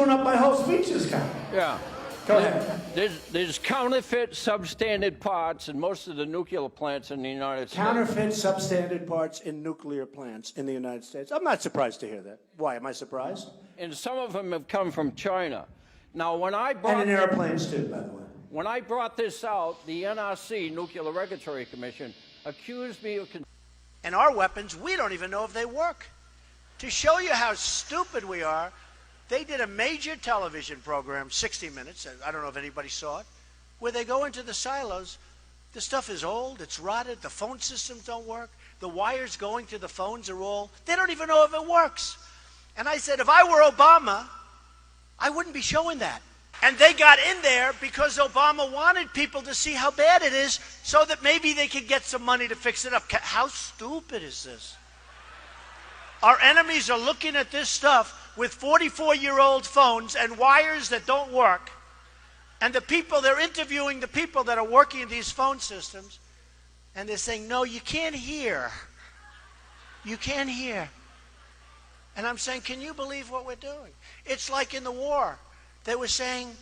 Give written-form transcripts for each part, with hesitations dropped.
screwing up my whole speech this guy. Yeah. Go ahead. There's counterfeit substandard parts in most of the nuclear plants in the United States. Counterfeit substandard parts in nuclear plants in the United States. I'm not surprised to hear that. Why? Am I surprised? And some of them have come from China. Now, when I brought... And in airplanes, too, by the way. When I brought this out, the NRC, Nuclear Regulatory Commission, accused me of... And our weapons, we don't even know if they work. To show you how stupid we are, they did a major television program, 60 Minutes, I don't know if anybody saw it, where they go into the silos. The stuff is old, it's rotted, the phone systems don't work, the wires going to the phones are all, they don't even know if it works. And I said, if I were Obama, I wouldn't be showing that. And they got in there because Obama wanted people to see how bad it is so that maybe they could get some money to fix it up. How stupid is this? Our enemies are looking at this stuff with 44-year-old phones and wires that don't work. And the people, they're interviewing the people that are working in these phone systems, and they're saying, no, you can't hear. You can't hear. And I'm saying, can you believe what we're doing? It's like in the war. They were saying,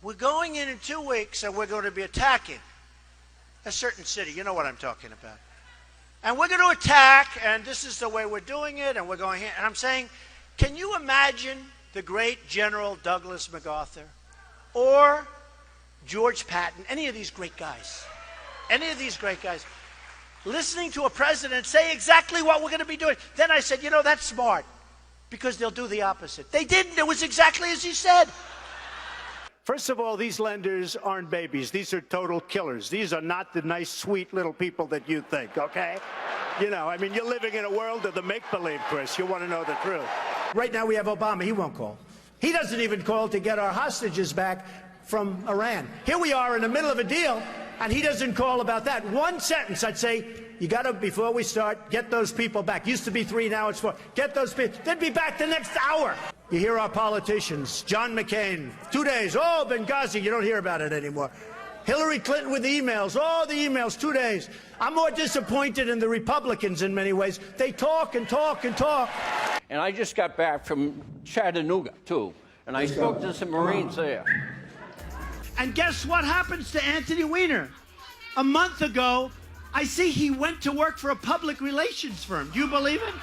we're going in 2 weeks and we're going to be attacking a certain city. You know what I'm talking about. And we're going to attack, and this is the way we're doing it, and we're going here. And I'm saying, can you imagine the great General Douglas MacArthur or George Patton, any of these great guys, listening to a president say exactly what we're going to be doing? Then I said, you know, that's smart, because they'll do the opposite. They didn't. It was exactly as he said. First of all, these lenders aren't babies. These are total killers. These are not the nice, sweet little people that you think, okay? You know, I mean, you're living in a world of the make-believe, Chris. You want to know the truth. Right now we have Obama. He won't call. He doesn't even call to get our hostages back from Iran. Here we are in the middle of a deal, and he doesn't call about that. One sentence, I'd say, you got to, before we start, get those people back. Used to be 3, now it's 4. Get those people. They'd be back the next hour. You hear our politicians, John McCain, 2 days, oh, Benghazi, you don't hear about it anymore. Hillary Clinton with emails, oh, the emails, 2 days. I'm more disappointed in the Republicans in many ways. They talk and talk and talk. And I just got back from Chattanooga, too, and I spoke to some Marines there. And guess what happens to Anthony Weiner? A month ago, I see he went to work for a public relations firm. Do you believe it?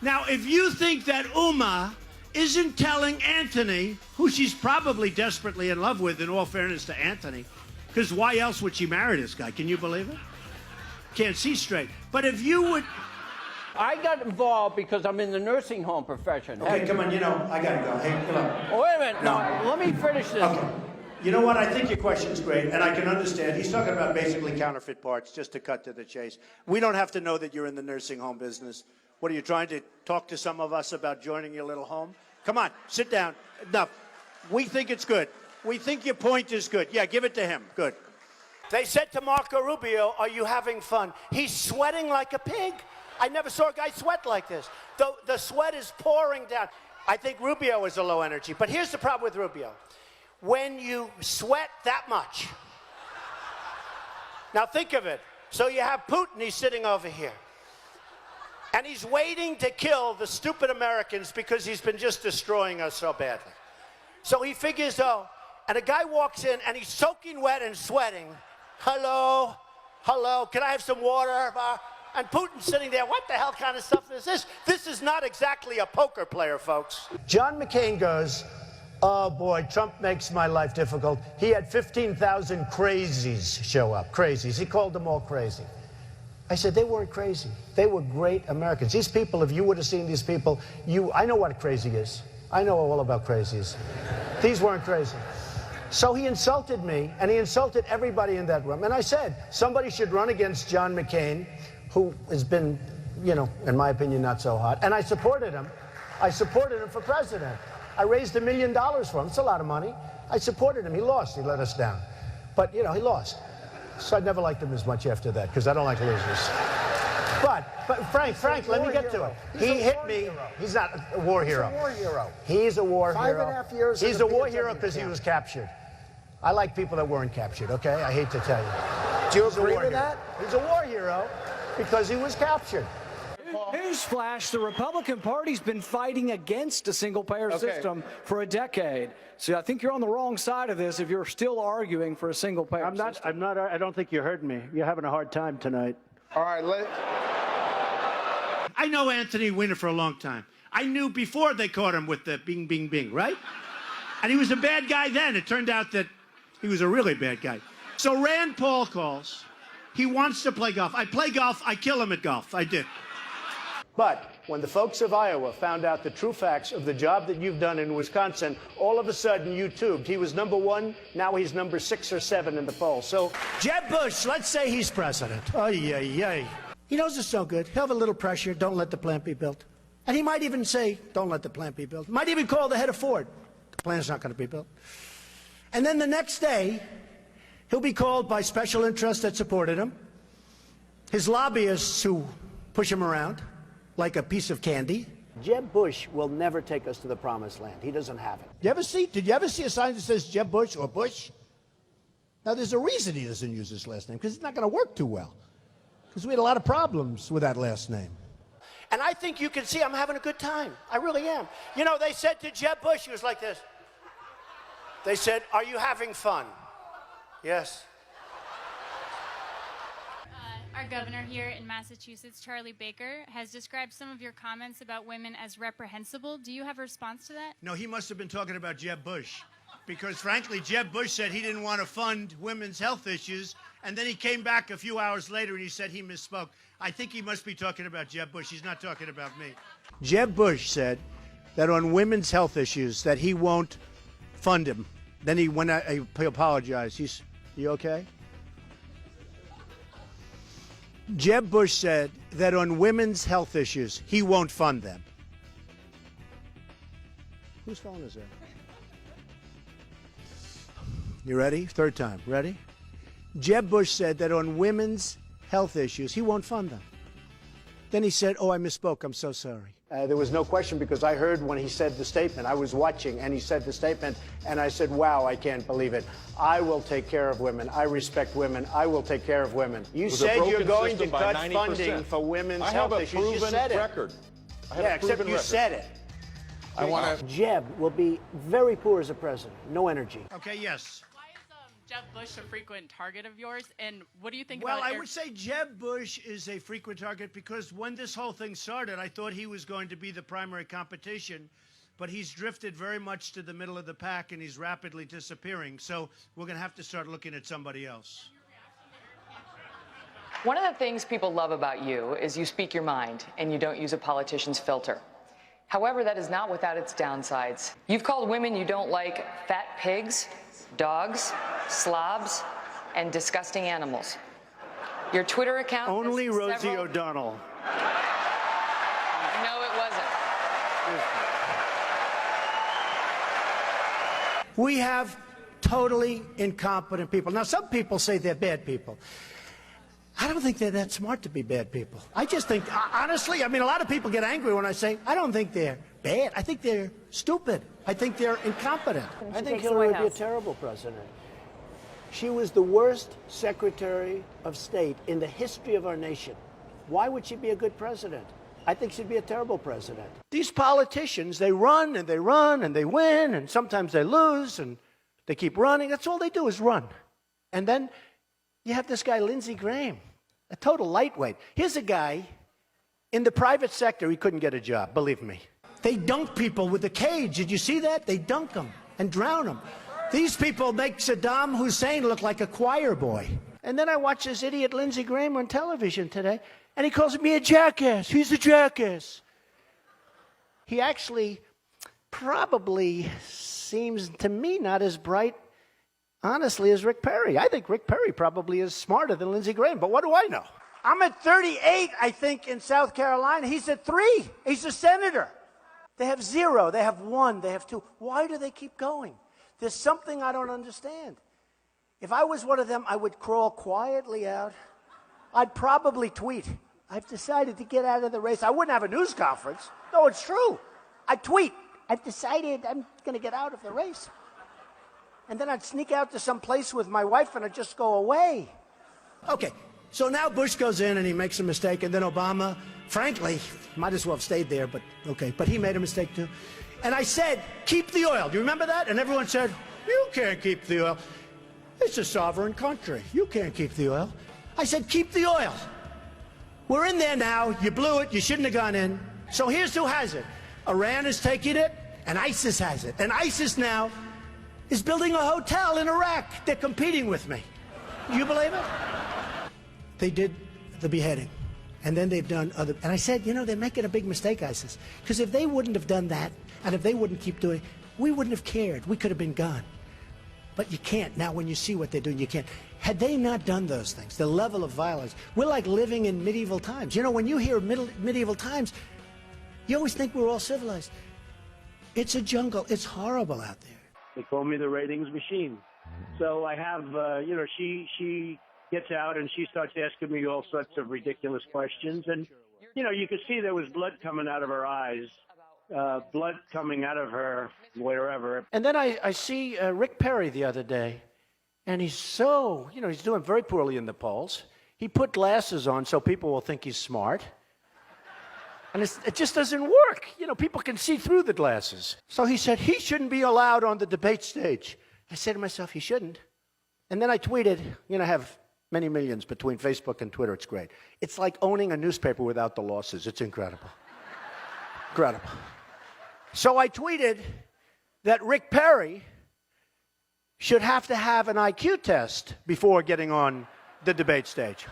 Now, if you think that Uma isn't telling Anthony, who she's probably desperately in love with, in all fairness to Anthony, because why else would she marry this guy? Can you believe it? Can't see straight. But if you would... I got involved because I'm in the nursing home profession. Okay, come on, you know, I got to go. Hey, come on. Oh, wait a minute. No, let me finish this. Okay. You know what? I think your question's great, and I can understand. He's talking about basically counterfeit parts, just to cut to the chase. We don't have to know that you're in the nursing home business. What, are you trying to talk to some of us about joining your little home? Come on, sit down. Enough. We think it's good. We think your point is good. Yeah, give it to him. Good. They said to Marco Rubio, are you having fun? He's sweating like a pig. I never saw a guy sweat like this. The sweat is pouring down. I think Rubio is a low energy. But here's the problem with Rubio. When you sweat that much, now think of it. So you have Putin, he's sitting over here. And he's waiting to kill the stupid Americans because he's been just destroying us so badly. So he figures, oh, and a guy walks in and he's soaking wet and sweating. Hello, hello, can I have some water? And Putin's sitting there, what the hell kind of stuff is this? This is not exactly a poker player, folks. John McCain goes, oh boy, Trump makes my life difficult. He had 15,000 crazies show up, crazies. He called them all crazy. I said, they weren't crazy. They were great Americans. These people, if you would have seen these people, I know what crazy is. I know all about crazies. These weren't crazy. So he insulted me, and he insulted everybody in that room. And I said, somebody should run against John McCain, who has been, you know, in my opinion, not so hot. And I supported him. I supported him for president. I raised $1 million for him. It's a lot of money. I supported him. He lost. He let us down. But, you know, he lost. So I never liked him as much after that, because I don't like losers. But Frank, let me get to it. He hit me. He's not a war hero. He's a war hero. He's a war hero. 5.5 years. He's a war hero because he was captured. I like people that weren't captured, okay? I hate to tell you. Do you agree with that? He's a war hero because he was captured. Paul. Newsflash, the Republican Party's been fighting against a single-payer system for a decade. So I think you're on the wrong side of this if you're still arguing for a single-payer system. I don't think you heard me. You're having a hard time tonight. All right, I know Anthony Weiner for a long time. I knew before they caught him with the bing, bing, bing, right? And he was a bad guy then. It turned out that he was a really bad guy. So Rand Paul calls. He wants to play golf. I play golf. I kill him at golf. I did. But when the folks of Iowa found out the true facts of the job that you've done in Wisconsin, all of a sudden you tubed. He was #1. Now he's number 6 or 7 in the poll. So Jeb Bush, let's say he's president. Oh, yeah. He knows it's no good. He'll have a little pressure. Don't let the plant be built. And he might even say, don't let the plant be built. Might even call the head of Ford. The plant's not going to be built. And then the next day, he'll be called by special interests that supported him, his lobbyists who push him around like a piece of candy. Jeb Bush will never take us to the promised land. He doesn't have it. Did you ever see a sign that says Jeb Bush or Bush? Now, there's a reason he doesn't use his last name, because it's not going to work too well. Because we had a lot of problems with that last name. And I think you can see I'm having a good time. I really am. You know, they said to Jeb Bush, he was like this. They said, are you having fun? Yes. Our governor here in Massachusetts, Charlie Baker, has described some of your comments about women as reprehensible. Do you have a response to that? No, he must have been talking about Jeb Bush. Because, frankly, Jeb Bush said he didn't want to fund women's health issues, and then he came back a few hours later and he said he misspoke. I think he must be talking about Jeb Bush. He's not talking about me. Jeb Bush said that on women's health issues that he won't fund him. Then he went out, he apologized. You okay? Jeb Bush said that on women's health issues, he won't fund them. Whose phone is that? You ready? Third time. Ready? Jeb Bush said that on women's health issues, he won't fund them. Then he said, oh, I misspoke. I'm so sorry. There was no question because I heard when he said the statement. I was watching and he said the statement and I said, wow, I can't believe it. I will take care of women. I respect women. I will take care of women. You said you're going to cut funding for women's health issues. You said it. Yeah, except you said it. I want to. Jeb will be very poor as a president. No energy. Okay, yes. Why is Jeb Bush a frequent target of yours, and what do you think Well, about I would say Jeb Bush is a frequent target because when this whole thing started, I thought he was going to be the primary competition, but he's drifted very much to the middle of the pack, and he's rapidly disappearing. So we're going to have to start looking at somebody else. One of the things people love about you is you speak your mind, and you don't use a politician's filter. However, that is not without its downsides. You've called women you don't like fat pigs, dogs, slobs, and disgusting animals. Your Twitter account... Only Rosie O'Donnell. No, it wasn't. We have totally incompetent people. Now, some people say they're bad people. I don't think they're that smart to be bad people. I just think, honestly, I mean, a lot of people get angry when I say, I don't think they're bad. I think they're stupid. I think they're incompetent. I think Hillary would be a terrible president. She was the worst Secretary of State in the history of our nation. Why would she be a good president? I think she'd be a terrible president. These politicians, they run and they run and they win, and sometimes they lose and they keep running. That's all they do is run. And then you have this guy, Lindsey Graham, a total lightweight. Here's a guy in the private sector, he couldn't get a job, believe me. They dunk people with a cage. Did you see that? They dunk them and drown them. These people make Saddam Hussein look like a choir boy. And then I watch this idiot Lindsey Graham on television today, and he calls me a jackass. He's a jackass. He actually probably seems to me not as bright, honestly, as Rick Perry. I think Rick Perry probably is smarter than Lindsey Graham, but what do I know? I'm at 38, I think, in South Carolina. He's at 3. He's a senator. They have 0, they have 1, they have 2. Why do they keep going? There's something I don't understand. If I was one of them, I would crawl quietly out. I'd probably tweet, I've decided to get out of the race. I wouldn't have a news conference. No, it's true. I'd tweet, I've decided I'm going to get out of the race. And then I'd sneak out to some place with my wife and I'd just go away. Okay, so now Bush goes in and he makes a mistake, and then Obama frankly, might as well have stayed there, but okay. But he made a mistake too. And I said, keep the oil. Do you remember that? And everyone said, you can't keep the oil. It's a sovereign country. You can't keep the oil. I said, keep the oil. We're in there now. You blew it. You shouldn't have gone in. So here's who has it. Iran is taking it, and ISIS has it. And ISIS now is building a hotel in Iraq. They're competing with me. Do you believe it? They did the beheading. And then they've done other... And I said, you know, they're making a big mistake, ISIS. Because if they wouldn't have done that, and if they wouldn't keep doing it, we wouldn't have cared. We could have been gone. But you can't. Now, when you see what they're doing, you can't. Had they not done those things, the level of violence, we're like living in medieval times. You know, when you hear medieval times, you always think we're all civilized. It's a jungle. It's horrible out there. They call me the ratings machine. So I have, you know, she gets out and she starts asking me all sorts of ridiculous questions. And, you know, you could see there was blood coming out of her eyes, blood coming out of her wherever. And then I see Rick Perry the other day, and he's so, you know, he's doing very poorly in the polls. He put glasses on so people will think he's smart. And it just doesn't work. You know, people can see through the glasses. So he said he shouldn't be allowed on the debate stage. I said to myself, he shouldn't. And then I tweeted, you know, I have many millions between Facebook and Twitter. It's great. It's like owning a newspaper without the losses. It's incredible. Incredible. So I tweeted that Rick Perry should have to have an IQ test before getting on the debate stage.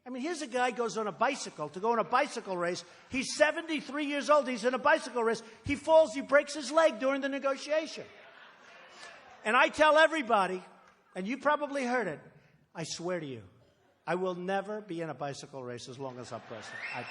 I mean, here's a guy goes on a bicycle to go on a bicycle race. He's 73 years old. He's in a bicycle race. He falls. He breaks his leg during the negotiation. And I tell everybody, and you probably heard it, I swear to you, I will never be in a bicycle race as long as I'm president.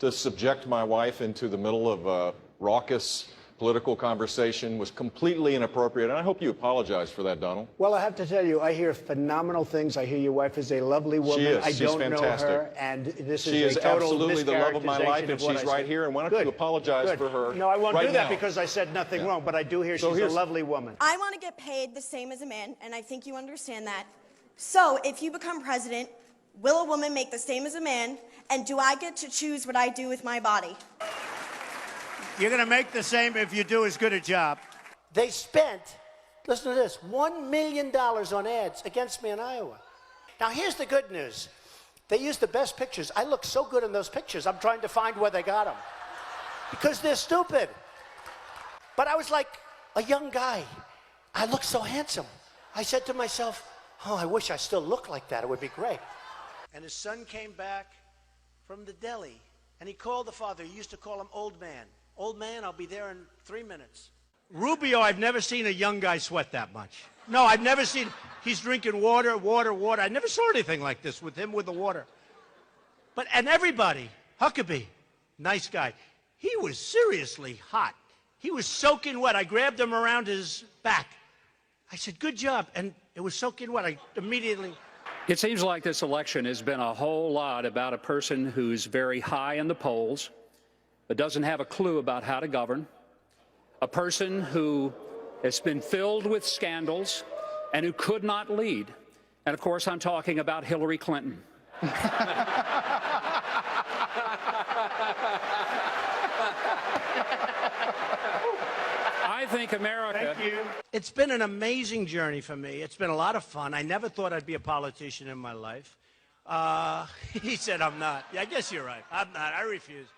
To subject my wife into the middle of a raucous political conversation was completely inappropriate, and I hope you apologize for that, Donald. Well, I have to tell you, I hear phenomenal things. I hear your wife is a lovely woman. She is. I She's don't fantastic. know her, and this She is is a total absolutely the love of my life, and mischaracterization of what she's I right said. here, and why don't Good. you apologize Good. for her? No, I won't right do that now. because I said nothing wrong, but I do hear So she's a here's- lovely woman. I want to get paid the same as a man, and I think you understand that. So if you become president, will a woman make the same as a man, and do I get to choose what I do with my body? You're going to make the same if you do as good a job. They spent, listen to this, $1 million on ads against me in Iowa. Now, here's the good news. They used the best pictures. I look so good in those pictures. I'm trying to find where they got them. Because they're stupid. But I was like a young guy. I looked so handsome. I said to myself, oh, I wish I still looked like that. It would be great. And his son came back from the deli, and he called the father. He used to call him Old Man. Old man, I'll be there in 3 minutes. Rubio, I've never seen a young guy sweat that much. No, I've never seen, he's drinking water. I never saw anything like this with him with the water. And everybody, Huckabee, nice guy. He was seriously hot. He was soaking wet. I grabbed him around his back. I said, good job. And it was soaking wet. I immediately... It seems like this election has been a whole lot about a person who's very high in the polls, but doesn't have a clue about how to govern, a person who has been filled with scandals and who could not lead. And of course, I'm talking about Hillary Clinton. I think America... Thank you. It's been an amazing journey for me. It's been a lot of fun. I never thought I'd be a politician in my life. He said I'm not. Yeah, I guess you're right. I'm not. I refuse.